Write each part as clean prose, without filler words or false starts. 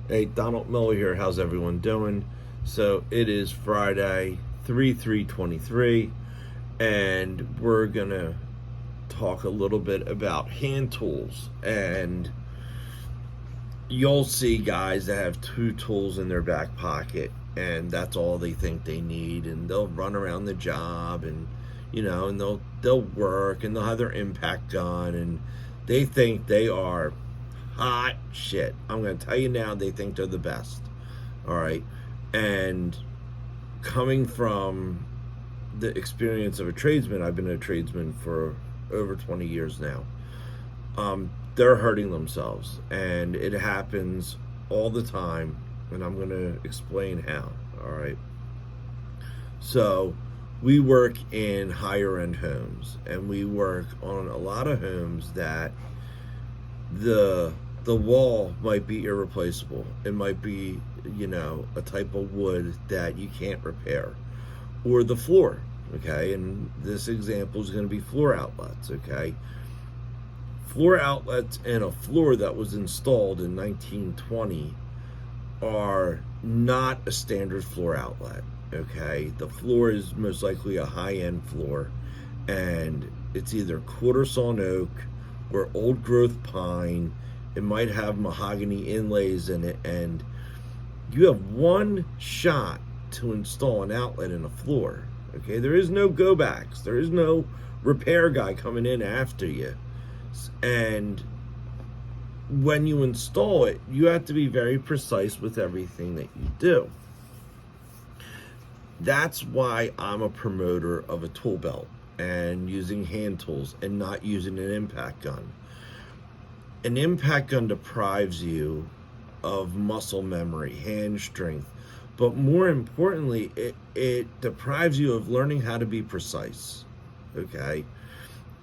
Hey, Donald Miller here. How's everyone doing? So it is Friday, 3/3/23, and we're gonna talk a little bit about hand tools. And you'll see guys that have two tools in their back pocket, and that's all they think they need, and they'll run around the job, and and they'll work, and they'll have their impact gun, and they think they are hot shit. I'm going to tell you now, they think they're the best. All right. And coming from the experience of a tradesman, I've been a tradesman for over 20 years now. They're hurting themselves, and it happens all the time. And I'm going to explain how. All right. So, we work in higher end homes, and we work on a lot of homes that the wall might be irreplaceable. It might be, a type of wood that you can't repair. Or the floor, okay? And this example is going to be floor outlets, okay? Floor outlets in a floor that was installed in 1920 are not a standard floor outlet, okay? The floor is most likely a high-end floor, and it's either quarter sawn oak or old growth pine. It might have mahogany inlays in it, and you have one shot to install an outlet in a floor. Okay, there is no go backs, there is no repair guy coming in after you. And when you install it, you have to be very precise with everything that you do. That's why I'm a promoter of a tool belt and using hand tools and not using an impact gun. An impact gun deprives you of muscle memory, hand strength, but more importantly, it deprives you of learning how to be precise, okay?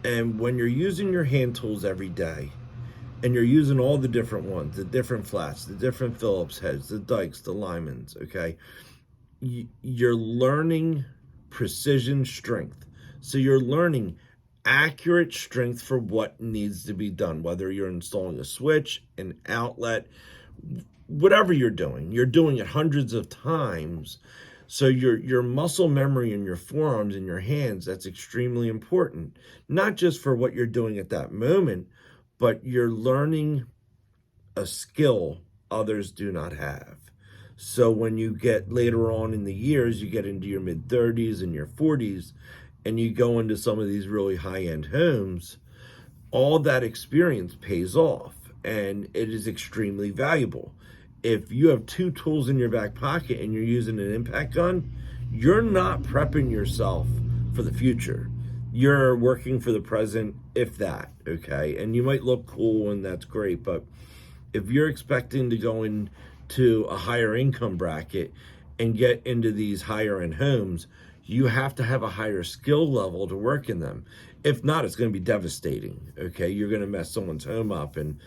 And when you're using your hand tools every day, and you're using all the different ones, the different flats, the different Phillips heads, the dikes, the Lymans, okay? You're learning precision strength. So you're learning accurate strength for what needs to be done, whether you're installing a switch, an outlet, whatever you're doing it hundreds of times. So your muscle memory in your forearms and your hands, that's extremely important, not just for what you're doing at that moment, but you're learning a skill others do not have. So when you get later on in the years, you get into your mid 30s and your 40s, and you go into some of these really high-end homes, all that experience pays off, and it is extremely valuable. If you have two tools in your back pocket and you're using an impact gun, you're not prepping yourself for the future. You're working for the present, if that, okay? And you might look cool, and that's great, but if you're expecting to go into a higher income bracket and get into these higher end homes, you have to have a higher skill level to work in them. If not, it's going to be devastating, okay? You're going to mess someone's home up, and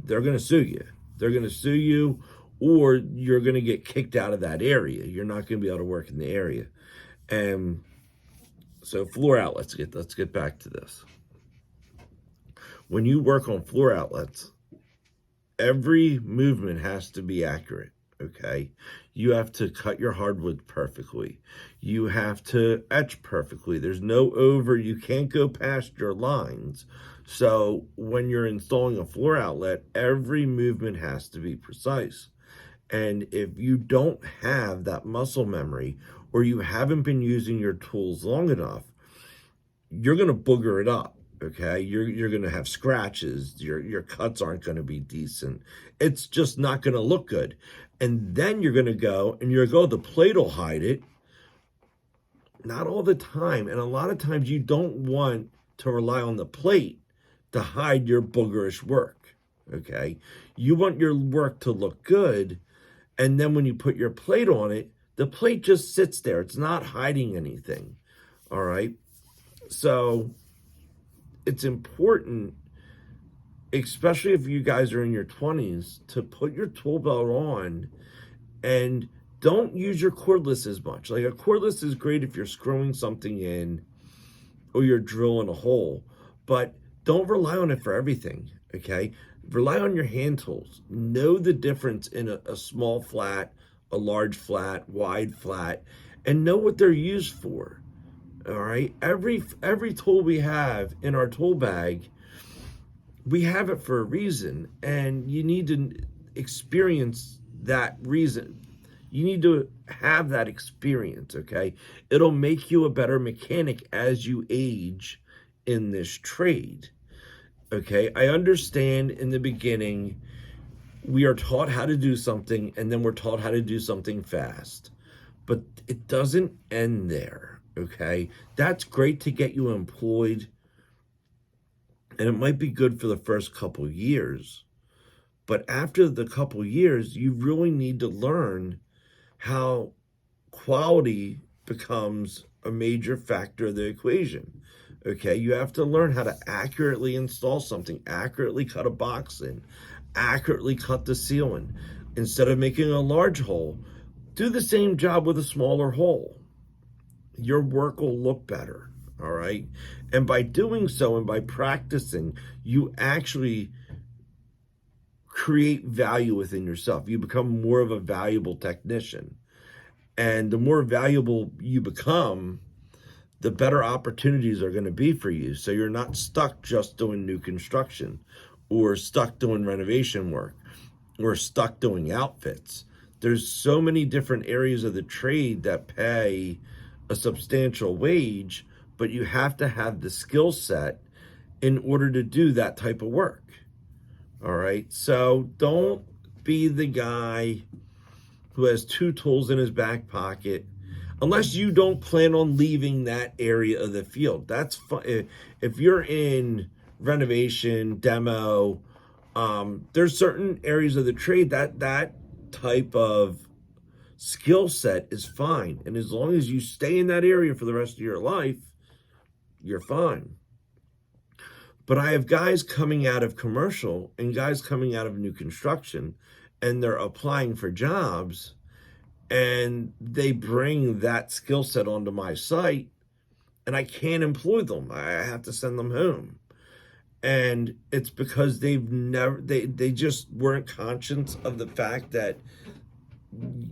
they're going to sue you. They're going to sue you, or you're going to get kicked out of that area. You're not going to be able to work in the area. And so floor outlets, let's get back to this. When you work on floor outlets, every movement has to be accurate, okay? You have to cut your hardwood perfectly. You have to etch perfectly. There's no over, you can't go past your lines. So when you're installing a floor outlet, every movement has to be precise. And if you don't have that muscle memory, or you haven't been using your tools long enough, you're going to booger it up. Okay, you're going to have scratches. Your cuts aren't going to be decent. It's just not going to look good. And then you're going to go, and you're going to go, the plate will hide it. Not all the time. And a lot of times you don't want to rely on the plate to hide your boogerish work. Okay, you want your work to look good. And then when you put your plate on it, the plate just sits there. It's not hiding anything. All right. So it's important, especially if you guys are in your 20s, to put your tool belt on, and don't use your cordless as much. Like, a cordless is great if you're screwing something in or you're drilling a hole, but don't rely on it for everything, okay? Rely on your hand tools. Know the difference in a small flat, a large flat, wide flat, and know what they're used for. All right. Every tool we have in our tool bag, we have it for a reason, and you need to experience that reason. You need to have that experience, okay? It'll make you a better mechanic as you age in this trade, okay? I understand in the beginning, we are taught how to do something, and then we're taught how to do something fast. But it doesn't end there, okay? That's great to get you employed, and it might be good for the first couple years. But after the couple years, you really need to learn how quality becomes a major factor of the equation. Okay, you have to learn how to accurately install something, accurately cut a box in, accurately cut the ceiling. Instead of making a large hole, do the same job with a smaller hole. Your work will look better, all right? And by doing so and by practicing, you actually create value within yourself. You become more of a valuable technician. And the more valuable you become, the better opportunities are going to be for you. So you're not stuck just doing new construction or stuck doing renovation work or stuck doing outfits. There's so many different areas of the trade that pay a substantial wage, but you have to have the skill set in order to do that type of work. All right. So don't be the guy who has two tools in his back pocket, unless you don't plan on leaving that area of the field. That's fun. If you're in renovation, demo, there's certain areas of the trade that type of skill set is fine. And as long as you stay in that area for the rest of your life, you're fine. But I have guys coming out of commercial and guys coming out of new construction, and they're applying for jobs, and they bring that skill set onto my site, and I can't employ them. I have to send them home. And it's because they just weren't conscious of the fact that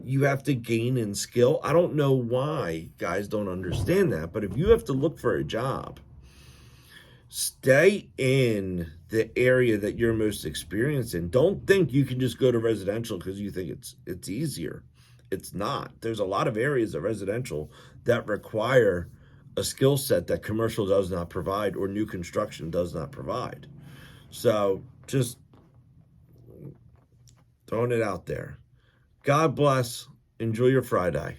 you have to gain in skill. I don't know why guys don't understand that, but if you have to look for a job, stay in the area that you're most experienced in. Don't think you can just go to residential because you think it's easier. It's not. There's a lot of areas of residential that require a skill set that commercial does not provide or new construction does not provide. So just throwing it out there. God bless. Enjoy your Friday.